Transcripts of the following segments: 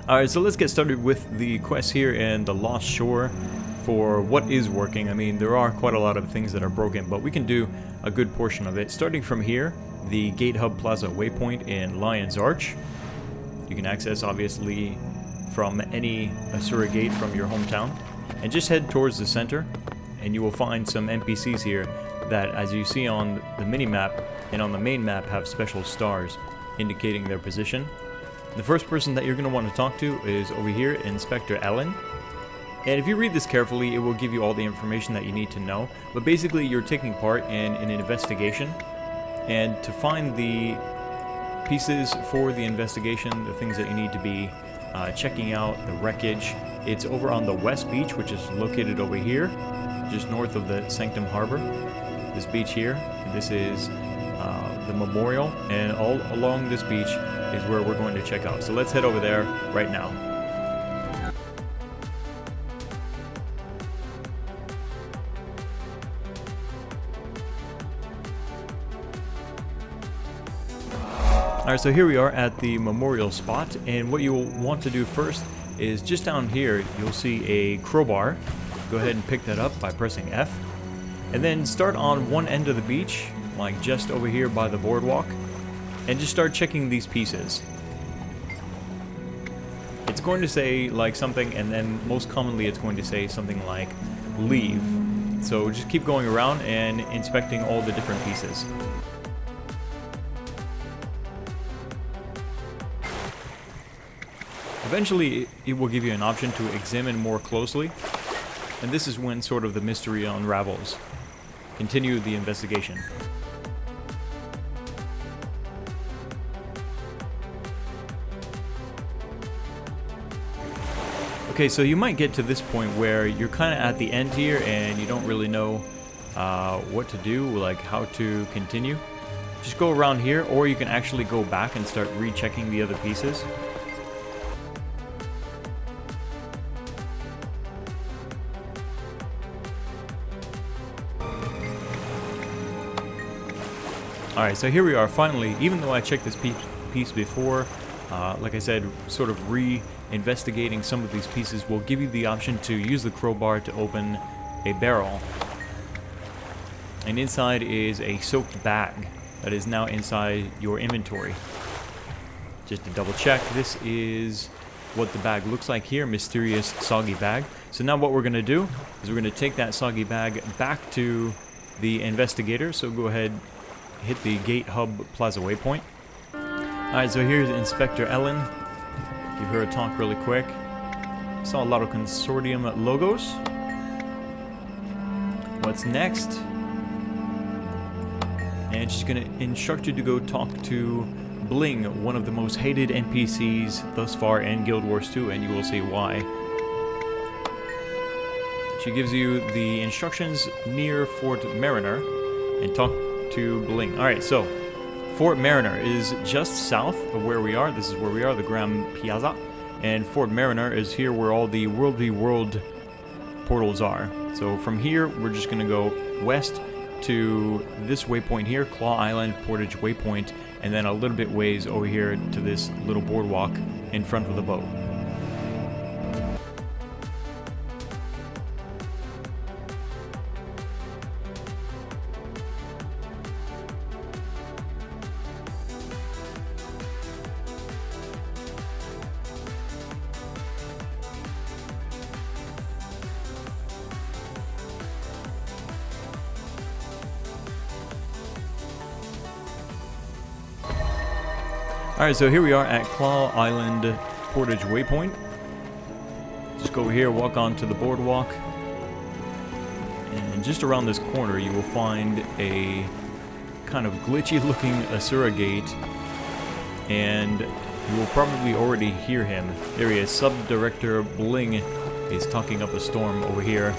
Alright, so let's get started with the quest here and the Lost Shore for what is working. I mean, there are quite a lot of things that are broken, but we can do a good portion of it. Starting from here, the Gate Hub Plaza waypoint in Lion's Arch. You can access, obviously, from any Asura gate from your hometown. And just head towards the center, and you will find some NPCs here that, as you see on the mini-map and on the main map, have special stars indicating their position. The first person that you're going to want to talk to is over here, Inspector Ellen. And if you read this carefully, it will give you all the information that you need to know. But basically, you're taking part in an investigation. And to find the pieces for the investigation, the things that you need to be checking out, the wreckage, it's over on the West Beach, which is located over here, just north of the Sanctum Harbor. This beach here, this is the memorial, and all along this beach is where we're going to check out. So let's head over there right now. Alright, so here we are at the memorial spot, and what you'll want to do first is just down here you'll see a crowbar. Go ahead and pick that up by pressing F, and then start on one end of the beach, like just over here by the boardwalk, and just start checking these pieces. It's going to say like something, and then most commonly it's going to say something like leave. So just keep going around and inspecting all the different pieces. Eventually it will give you an option to examine more closely, and this is when sort of the mystery unravels. Continue the investigation. Okay, so you might get to this point where you're kind of at the end here and you don't really know what to do, like how to continue. Just go around here, or you can actually go back and start rechecking the other pieces. Alright, so here we are finally. Even though I checked this piece before, like I said, sort of re-investigating some of these pieces will give you the option to use the crowbar to open a barrel. And inside is a soaked bag that is now inside your inventory. Just to double check, this is what the bag looks like here, mysterious soggy bag. So now what we're going to do is we're going to take that soggy bag back to the investigator. So go ahead, hit the Gate Hub Plaza waypoint. Alright, so here's Inspector Ellen. Give her a talk really quick. Saw a lot of consortium logos. What's next? And she's gonna instruct you to go talk to Bling, one of the most hated NPCs thus far in Guild Wars 2, and you will see why. She gives you the instructions near Fort Mariner, and talk to Bling. Alright, so Fort Mariner is just south of where we are. This is where we are, the Grand Piazza. And Fort Mariner is here where all the World v World portals are. So from here, we're just going to go west to this waypoint here, Claw Island Portage Waypoint, and then a little bit ways over here to this little boardwalk in front of the boat. Alright, so here we are at Claw Island Portage Waypoint. Just go over here, walk onto the boardwalk, and just around this corner you will find a kind of glitchy looking Asura gate, and you will probably already hear him. There he is, Sub-Director Bling is talking up a storm over here.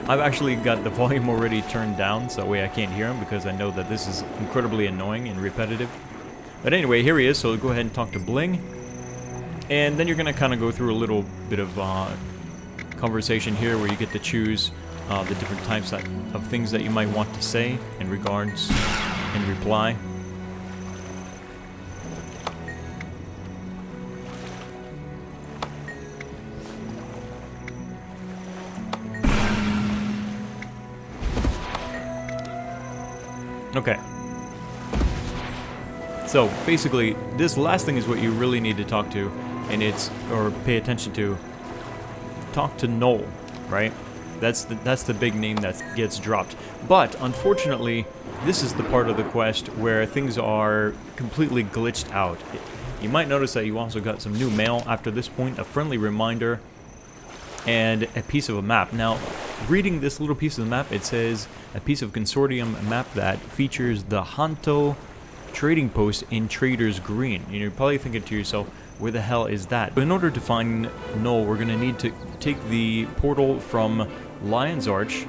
I've actually got the volume already turned down, so that way I can't hear him, because I know that this is incredibly annoying and repetitive. But anyway, here he is, so go ahead and talk to Bling. And then you're going to kind of go through a little bit of conversation here where you get to choose the different types of things that you might want to say in regards and reply. Okay. So basically, this last thing is what you really need to talk to, and or pay attention to. Talk to Noel, right? That's the big name that gets dropped. But unfortunately, this is the part of the quest where things are completely glitched out. You might notice that you also got some new mail after this point, a friendly reminder, and a piece of a map. Now, reading this little piece of the map, it says a piece of consortium map that features the Hanto trading post in Trader's Green. And you're probably thinking to yourself, where the hell is that? But in order to find Noel, we're going to need to take the portal from Lion's Arch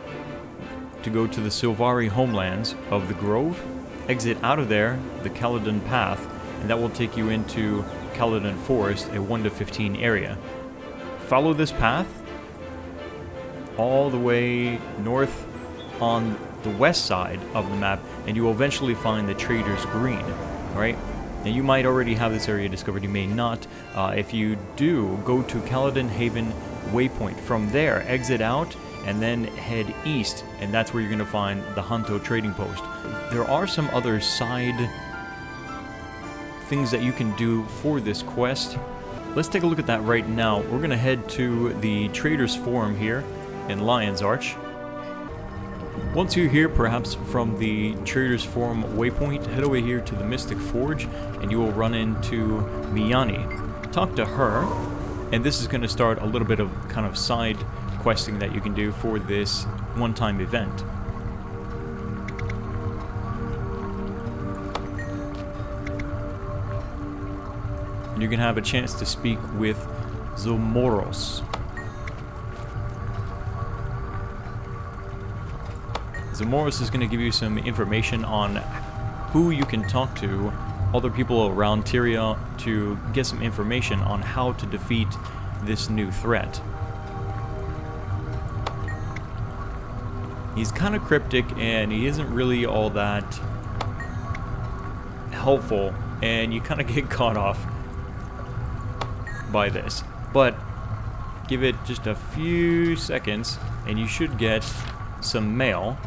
to go to the Silvari homelands of the Grove, exit out of there, the Caledon Path, and that will take you into Caledon Forest, a 1 to 15 area. Follow this path all the way north on the west side of the map, and you will eventually find the Trader's Green, right? Now, you might already have this area discovered, you may not. If you do, go to Caledon Haven Waypoint. From there, exit out, and then head east, and that's where you're going to find the Hanto trading post. There are some other side things that you can do for this quest. Let's take a look at that right now. We're going to head to the Traders Forum here in Lion's Arch. Once you're here, perhaps from the Traders Forum waypoint, head over here to the Mystic Forge, and you will run into Miyani. Talk to her, and this is going to start a little bit of kind of side questing that you can do for this one-time event. And you can have a chance to speak with Zomoros. Zomoros is going to give you some information on who you can talk to, other people around Tyria, to get some information on how to defeat this new threat. He's kind of cryptic, and he isn't really all that helpful, and you kind of get caught off by this. But give it just a few seconds, and you should get some mail,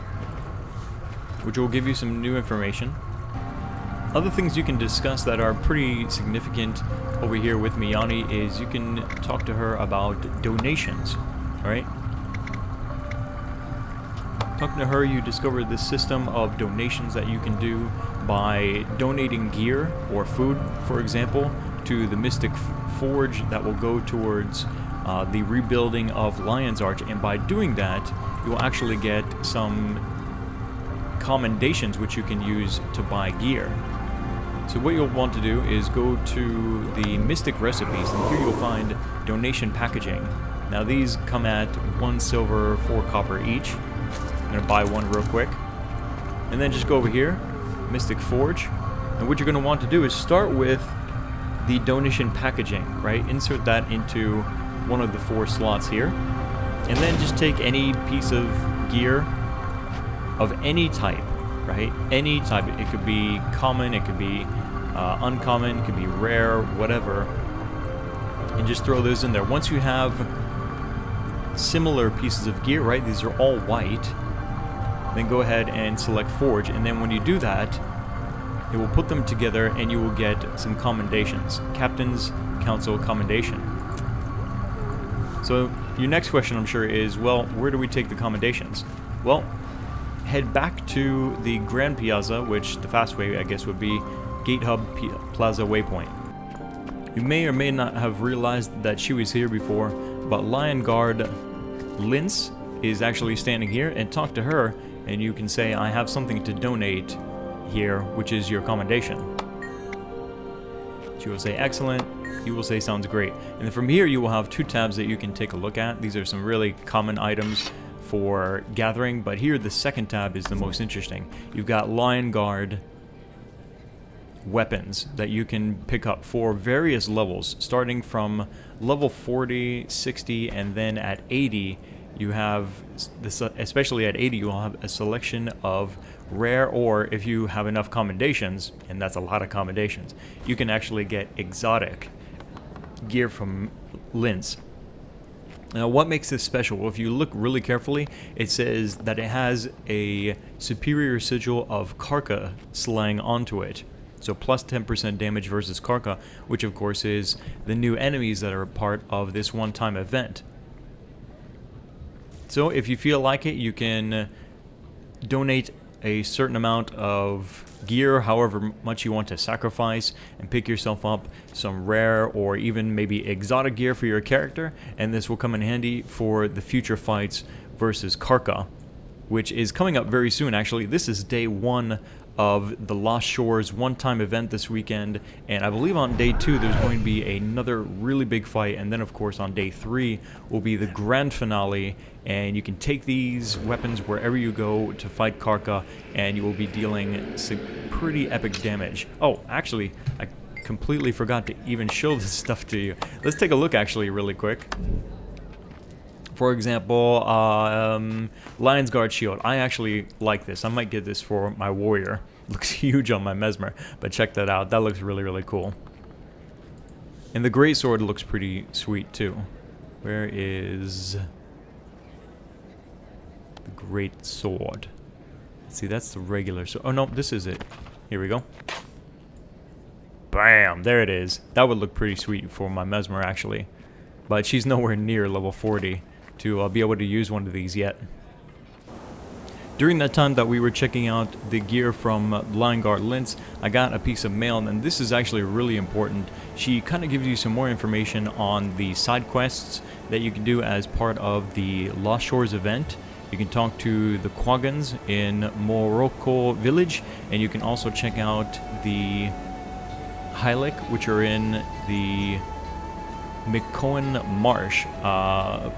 which will give you some new information. Other things you can discuss that are pretty significant over here with Miyani is you can talk to her about donations, right? Talking to her, you discover this system of donations that you can do by donating gear or food, for example, to the Mystic Forge that will go towards the rebuilding of Lion's Arch, and by doing that, you will actually get some commendations which you can use to buy gear. So what you'll want to do is go to the Mystic Recipes, and here you'll find donation packaging. Now these come at 1 silver, 4 copper each. I'm going to buy one real quick. And then just go over here, Mystic Forge, and what you're going to want to do is start with the donation packaging, right? Insert that into one of the 4 slots here, and then just take any piece of gear of any type, right? Any type. It could be common, it could be uncommon, it could be rare, whatever, and just throw those in there. Once you have similar pieces of gear, right? These are all white. Then go ahead and select Forge, and then when you do that, it will put them together and you will get some commendations. Captain's Council Commendation. So your next question, I'm sure, is, well, where do we take the commendations? Well, head back to the Grand Piazza, which the fast way, I guess, would be Gate Hub Plaza Waypoint. You may or may not have realized that she was here before, but Lion Guard Linz is actually standing here, and talk to her, and you can say, I have something to donate here, which is your commendation. She will say, excellent. You will say, sounds great. And then from here, you will have 2 tabs that you can take a look at. These are some really common items for gathering, but here the second tab is the most interesting. You've got Lion Guard weapons that you can pick up for various levels, starting from level 40, 60, and then at 80 you have this, especially at 80 you'll have a selection of rare, or if you have enough commendations, and that's a lot of commendations, you can actually get exotic gear from Linz. Now, what makes this special? Well, if you look really carefully, it says that it has a superior sigil of Karka slang onto it. So plus 10% damage versus Karka, which of course is the new enemies that are a part of this one-time event. So if you feel like it, you can donate a certain amount of gear, however much you want to sacrifice, and pick yourself up some rare or even maybe exotic gear for your character, and this will come in handy for the future fights versus Karka, which is coming up very soon. Actually, this is day 1 of the Lost Shores one-time event this weekend, and I believe on day 2 there's going to be another really big fight, and then of course on day 3 will be the grand finale, and you can take these weapons wherever you go to fight Karka, and you will be dealing some pretty epic damage. Oh, actually, I completely forgot to even show this stuff to you. Let's take a look actually really quick. For example, Lion's Guard Shield. I actually like this. I might get this for my warrior. Looks huge on my Mesmer, but check that out. That looks really, really cool. And the Great Sword looks pretty sweet too. Where is the Great Sword? Let's see, that's the regular sword. Oh no, this is it. Here we go. Bam! There it is. That would look pretty sweet for my Mesmer actually. But she's nowhere near level 40 to be able to use one of these yet. During that time that we were checking out the gear from Lion Guard Linz, I got a piece of mail, and this is actually really important. She kind of gives you some more information on the side quests that you can do as part of the Lost Shores event. You can talk to the Quaggans in Morocco village, and you can also check out the Hylik, which are in the Mikoan Marsh,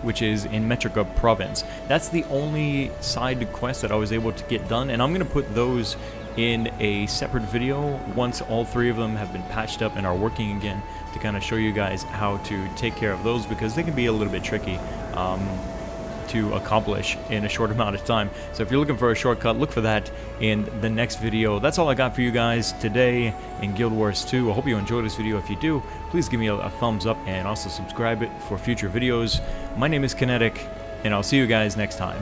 which is in Metrica province. That's the only side quest that I was able to get done, and I'm going to put those in a separate video once all 3 of them have been patched up and are working again, to kind of show you guys how to take care of those, because they can be a little bit tricky to accomplish in a short amount of time. So if you're looking for a shortcut, look for that in the next video. That's all I got for you guys today in Guild Wars 2. I hope you enjoyed this video. If you do, please give me a thumbs up and also subscribe it for future videos. My name is Kinetic, and I'll see you guys next time.